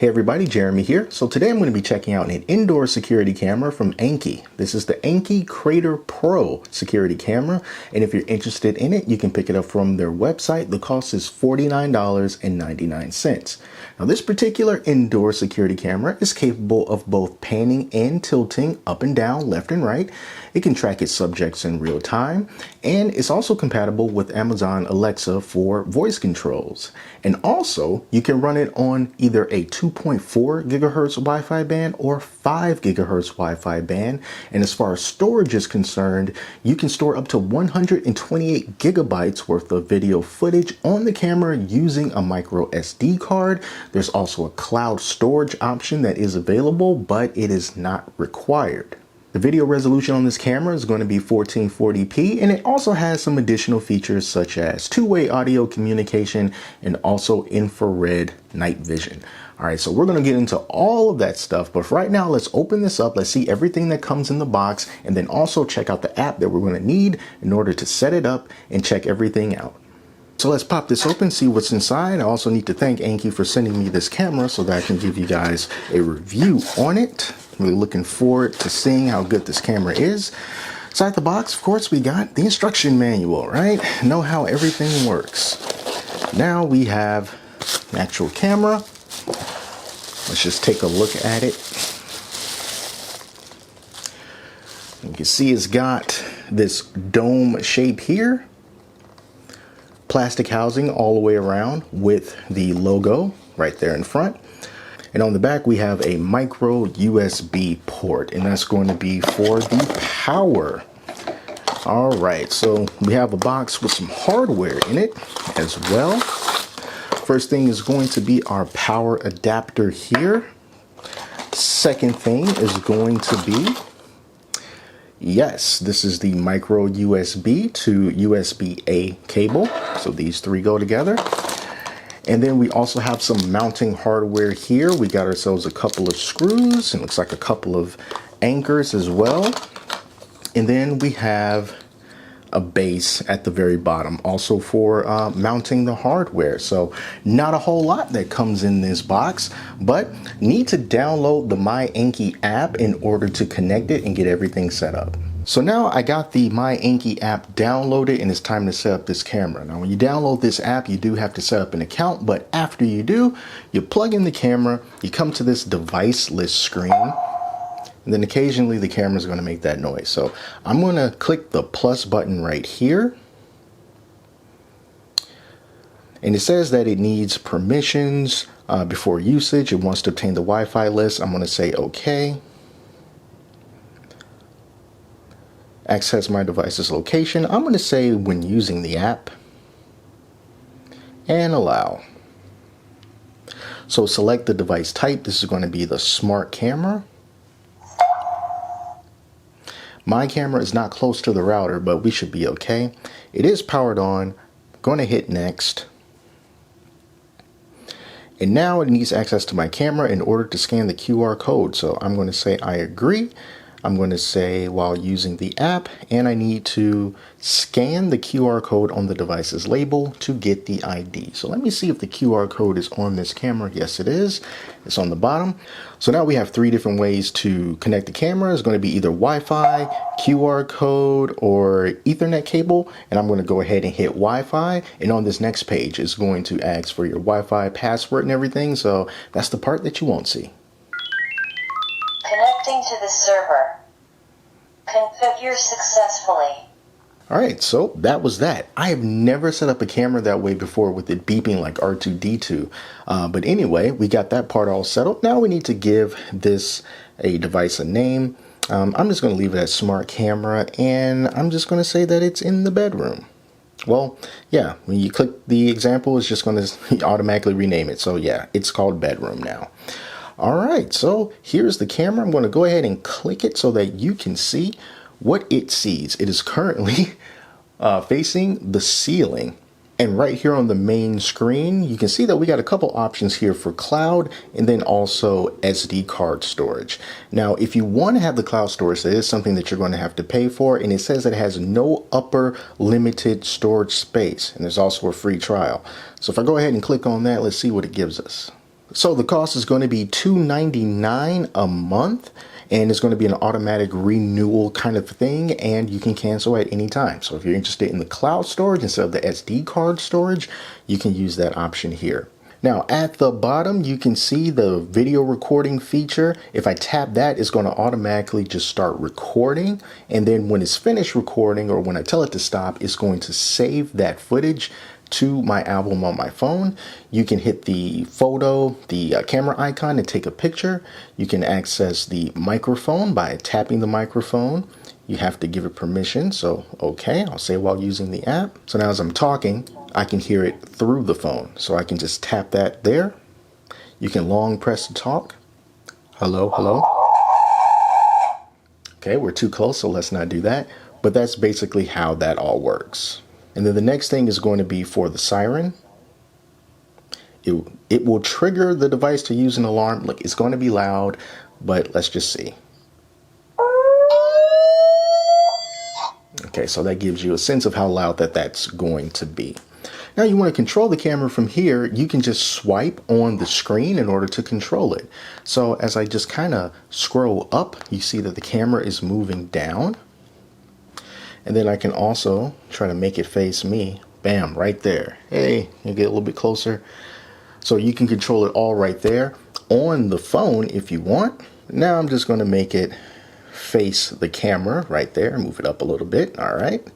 Hey everybody, Jeremy here. So today I'm going to be checking out an indoor security camera from Annke. This is the Annke Crater Pro security camera, and if you're interested in it, you can pick it up from their website. The cost is $49.99. Now this particular indoor security camera is capable of both panning and tilting up and down, left and right. It can track its subjects in real time, and it's also compatible with Amazon Alexa for voice controls. And also, you can run it on either a 2.4 gigahertz Wi-Fi band or 5 gigahertz Wi-Fi band. And as far as storage is concerned, you can store up to 128 gigabytes worth of video footage on the camera using a micro SD card. There's also a cloud storage option that is available, but it is not required. The video resolution on this camera is going to be 1440p, and it also has some additional features such as two-way audio communication and also infrared night vision. All right, so we're going to get into all of that stuff, but for right now, let's open this up. Let's see everything that comes in the box, and then also check out the app that we're going to need in order to set it up and check everything out. So let's pop this open, see what's inside. I also need to thank Annke for sending me this camera so that I can give you guys a review on it. Really looking forward to seeing how good this camera is. Inside the box, of course, we got the instruction manual, right? Know how everything works. Now we have an actual camera. Let's just take a look at it. You can see it's got this dome shape here. Plastic housing all the way around with the logo right there in front. And on the back, we have a micro USB port, and that's going to be for the power. All right, so we have a box with some hardware in it as well. First thing is going to be our power adapter here. Second thing is going to be, yes, this is the micro USB to USB-A cable. So these three go together. And then we also have some mounting hardware here. We got ourselves a couple of screws and looks like a couple of anchors as well. And then we have a base at the very bottom, also for mounting the hardware. So not a whole lot that comes in this box, but need to download the My Annke app in order to connect it and get everything set up. So now I got the My Annke app downloaded, and it's time to set up this camera. Now when you download this app, you do have to set up an account, but after you do, you plug in the camera, you come to this device list screen, and then occasionally the camera is going to make that noise. So I'm going to click the plus button right here. And it says that it needs permissions before usage. It wants to obtain the Wi-Fi list. I'm going to say OK. Access my device's location. I'm going to say when using the app. And allow. So select the device type. This is going to be the smart camera. My camera is not close to the router, but we should be okay. It is powered on. I'm going to hit next. And now it needs access to my camera in order to scan the QR code. So I'm going to say I agree. I'm going to say while using the app, and I need to scan the QR code on the device's label to get the ID. So let me see if the QR code is on this camera. Yes, it is. It's on the bottom. So now we have three different ways to connect the camera. It's going to be either Wi-Fi, QR code, or Ethernet cable. And I'm going to go ahead and hit Wi-Fi. And on this next page, it's going to ask for your Wi-Fi password and everything. So that's the part that you won't see. Connecting to the server. Configure successfully. All right, so that was that. I have never set up a camera that way before with it beeping like R2-D2. But anyway, we got that part all settled. Now we need to give this a device a name. I'm just going to leave it as smart camera, and I'm just going to say that it's in the bedroom. Well, yeah, when you click the example, it's just going to automatically rename it. So yeah, it's called bedroom now. All right, so here's the camera. I'm going to go ahead and click it so that you can see what it sees. It is currently facing the ceiling. And right here on the main screen, you can see that we got a couple options here for cloud and then also SD card storage. Now, if you want to have the cloud storage, that is something that you're going to have to pay for. And it says that it has no upper limited storage space. And there's also a free trial. So if I go ahead and click on that, let's see what it gives us. So the cost is going to be $2.99 a month, and it's going to be an automatic renewal kind of thing, and you can cancel at any time. So if you're interested in the cloud storage instead of the SD card storage, you can use that option here. Now at the bottom, you can see the video recording feature. If I tap that, it's going to automatically just start recording. And then when it's finished recording, or when I tell it to stop, it's going to save that footage to my album on my phone. You can hit the photo, the camera icon, and take a picture. You can access the microphone by tapping the microphone. You have to give it permission. So, okay, I'll say while using the app. So now as I'm talking, I can hear it through the phone. So I can just tap that there. You can long press to talk. Hello, hello. Okay, we're too close, so let's not do that. But that's basically how that all works. And then the next thing is going to be for the siren. It will trigger the device to use an alarm. Look, it's going to be loud, but let's just see. Okay, so that gives you a sense of how loud that's going to be. Now you want to control the camera from here. You can just swipe on the screen in order to control it. So as I just kind of scroll up, you see that the camera is moving down. And then I can also try to make it face me. Bam, right there. Hey, you get a little bit closer. So you can control it all right there on the phone if you want. Now I'm just going to make it face the camera right there. Move it up a little bit. All right.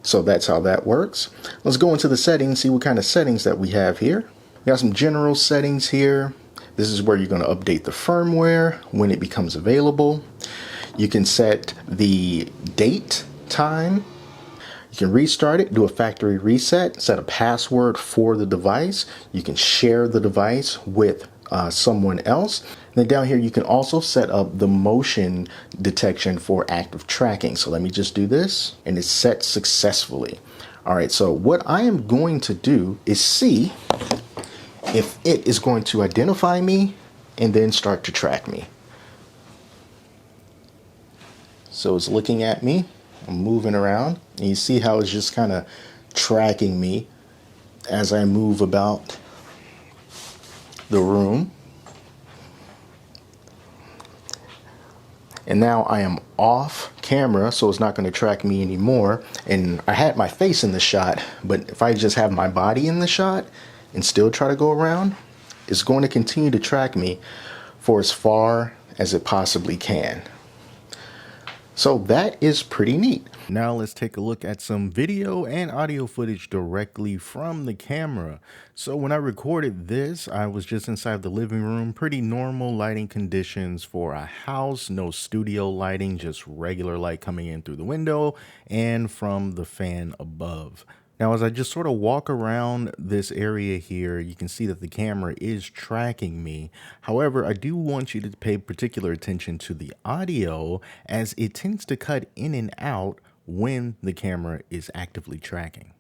So that's how that works. Let's go into the settings, see what kind of settings that we have here. We got some general settings here. This is where you're going to update the firmware when it becomes available. You can set the date, time. You can restart it, do a factory reset, set a password for the device. You can share the device with someone else. And then down here, you can also set up the motion detection for active tracking. So let me just do this, and it's set successfully. All right, so what I am going to do is see if it is going to identify me and then start to track me. So it's looking at me, I'm moving around, and you see how it's just kind of tracking me as I move about the room. And now I am off camera, so it's not going to track me anymore. And I had my face in the shot, but if I just have my body in the shot and still try to go around, it's going to continue to track me for as far as it possibly can. So that is pretty neat. Now let's take a look at some video and audio footage directly from the camera. So when I recorded this, I was just inside the living room, pretty normal lighting conditions for a house, no studio lighting, just regular light coming in through the window and from the fan above. Now, as I just sort of walk around this area here, you can see that the camera is tracking me. However, I do want you to pay particular attention to the audio, as it tends to cut in and out when the camera is actively tracking.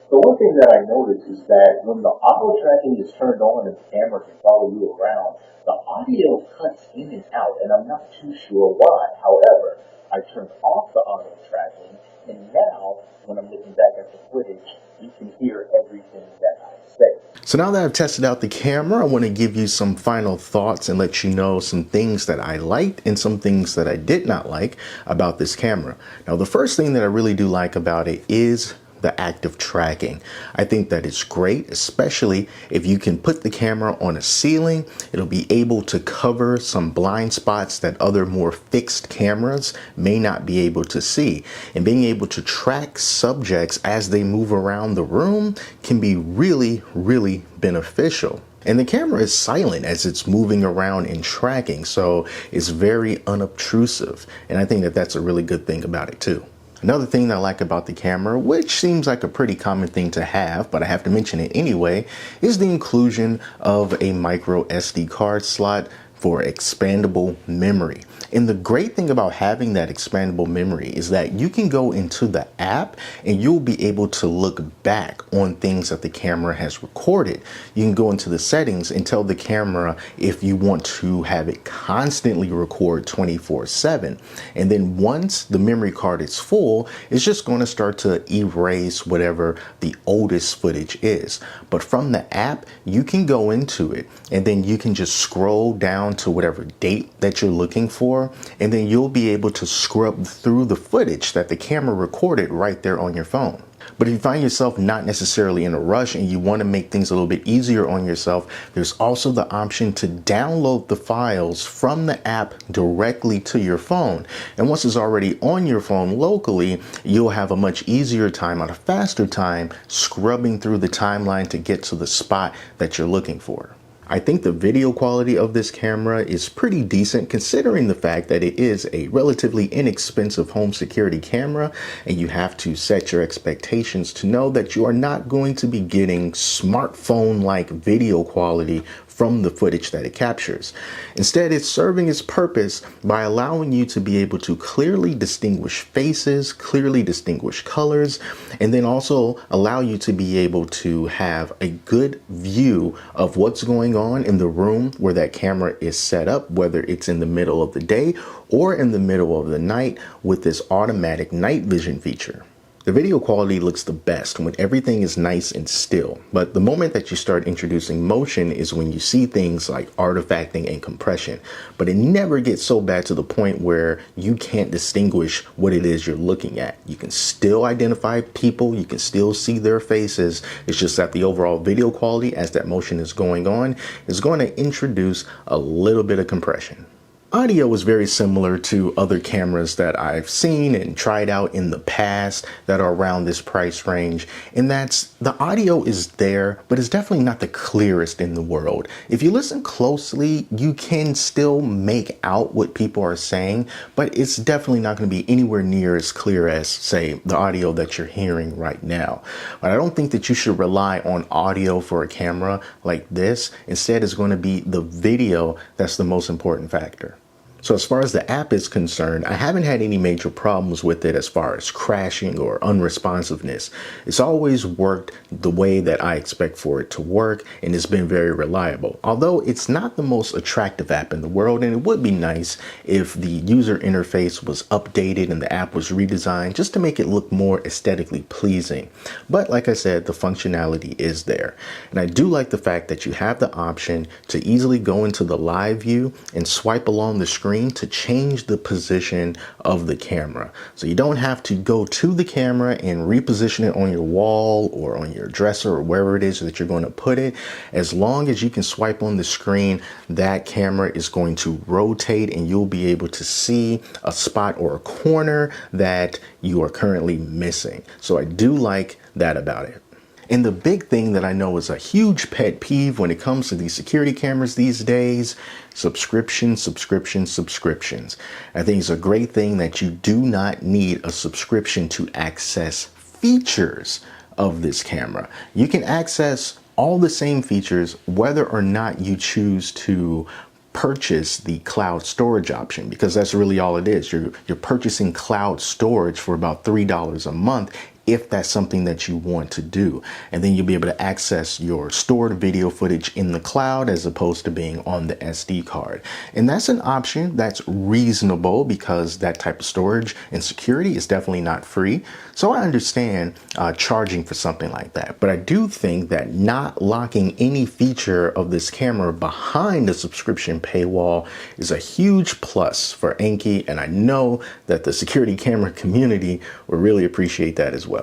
The one thing that I noticed is that when the auto tracking is turned on and the camera can follow you around, the audio cuts in and out, and I'm not too sure why. However, I turned off the auto tracking, and now when I'm looking back at the footage, you can hear everything that I say. So now that I've tested out the camera, I want to give you some final thoughts and let you know some things that I liked and some things that I did not like about this camera. Now, the first thing that I really do like about it is the active tracking. I think that it's great, especially if you can put the camera on a ceiling. It'll be able to cover some blind spots that other more fixed cameras may not be able to see. And being able to track subjects as they move around the room can be really, really beneficial. And the camera is silent as it's moving around and tracking, so it's very unobtrusive. And I think that that's a really good thing about it too. Another thing that I like about the camera, which seems like a pretty common thing to have, but I have to mention it anyway, is the inclusion of a micro SD card slot for expandable memory. And the great thing about having that expandable memory is that you can go into the app and you'll be able to look back on things that the camera has recorded. You can go into the settings and tell the camera if you want to have it constantly record 24/7. And then once the memory card is full, it's just going to start to erase whatever the oldest footage is. But from the app, you can go into it and then you can just scroll down to whatever date that you're looking for, and then you'll be able to scrub through the footage that the camera recorded right there on your phone. But if you find yourself not necessarily in a rush and you want to make things a little bit easier on yourself, there's also the option to download the files from the app directly to your phone. And once it's already on your phone locally, you'll have a much easier time, a faster time, scrubbing through the timeline to get to the spot that you're looking for. I think the video quality of this camera is pretty decent considering the fact that it is a relatively inexpensive home security camera, and you have to set your expectations to know that you are not going to be getting smartphone-like video quality from the footage that it captures. Instead, it's serving its purpose by allowing you to be able to clearly distinguish faces, clearly distinguish colors, and then also allow you to be able to have a good view of what's going on in the room where that camera is set up, whether it's in the middle of the day or in the middle of the night with this automatic night vision feature. The video quality looks the best when everything is nice and still, but the moment that you start introducing motion is when you see things like artifacting and compression. But it never gets so bad to the point where you can't distinguish what it is you're looking at. You can still identify people, you can still see their faces. It's just that the overall video quality as that motion is going on is going to introduce a little bit of compression. Audio is very similar to other cameras that I've seen and tried out in the past that are around this price range, and that's the audio is there, but it's definitely not the clearest in the world. If you listen closely, you can still make out what people are saying, but it's definitely not going to be anywhere near as clear as, say, the audio that you're hearing right now. But I don't think that you should rely on audio for a camera like this. Instead, it's going to be the video that's the most important factor. So as far as the app is concerned, I haven't had any major problems with it as far as crashing or unresponsiveness. It's always worked the way that I expect for it to work, and it's been very reliable. Although it's not the most attractive app in the world, and it would be nice if the user interface was updated and the app was redesigned just to make it look more aesthetically pleasing. But like I said, the functionality is there. And I do like the fact that you have the option to easily go into the live view and swipe along the screen to change the position of the camera. So you don't have to go to the camera and reposition it on your wall or on your dresser or wherever it is that you're going to put it. As long as you can swipe on the screen, that camera is going to rotate and you'll be able to see a spot or a corner that you are currently missing. So I do like that about it. And the big thing that I know is a huge pet peeve when it comes to these security cameras these days, subscriptions. I think it's a great thing that you do not need a subscription to access features of this camera. You can access all the same features whether or not you choose to purchase the cloud storage option, because that's really all it is. You're purchasing cloud storage for about $3 a month if that's something that you want to do. And then you'll be able to access your stored video footage in the cloud as opposed to being on the SD card. And that's an option that's reasonable because that type of storage and security is definitely not free. So I understand charging for something like that. But I do think that not locking any feature of this camera behind the subscription paywall is a huge plus for Annke, and I know that the security camera community will really appreciate that as well.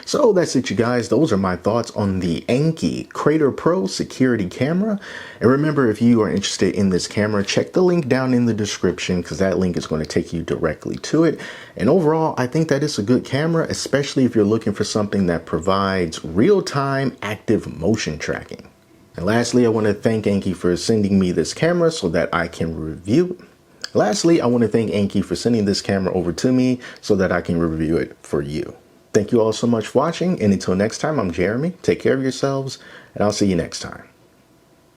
So that's it, you guys. Those are my thoughts on the Annke Crater Pro security camera. And remember, if you are interested in this camera, check the link down in the description because that link is going to take you directly to it. And overall, I think that it's a good camera, especially if you're looking for something that provides real-time active motion tracking. And lastly, I want to thank Annke for sending me this camera so that I can review it. Lastly, I want to thank Annke for sending this camera over to me so that I can review it for you. Thank you all so much for watching, and until next time, I'm Jeremy. Take care of yourselves, and I'll see you next time.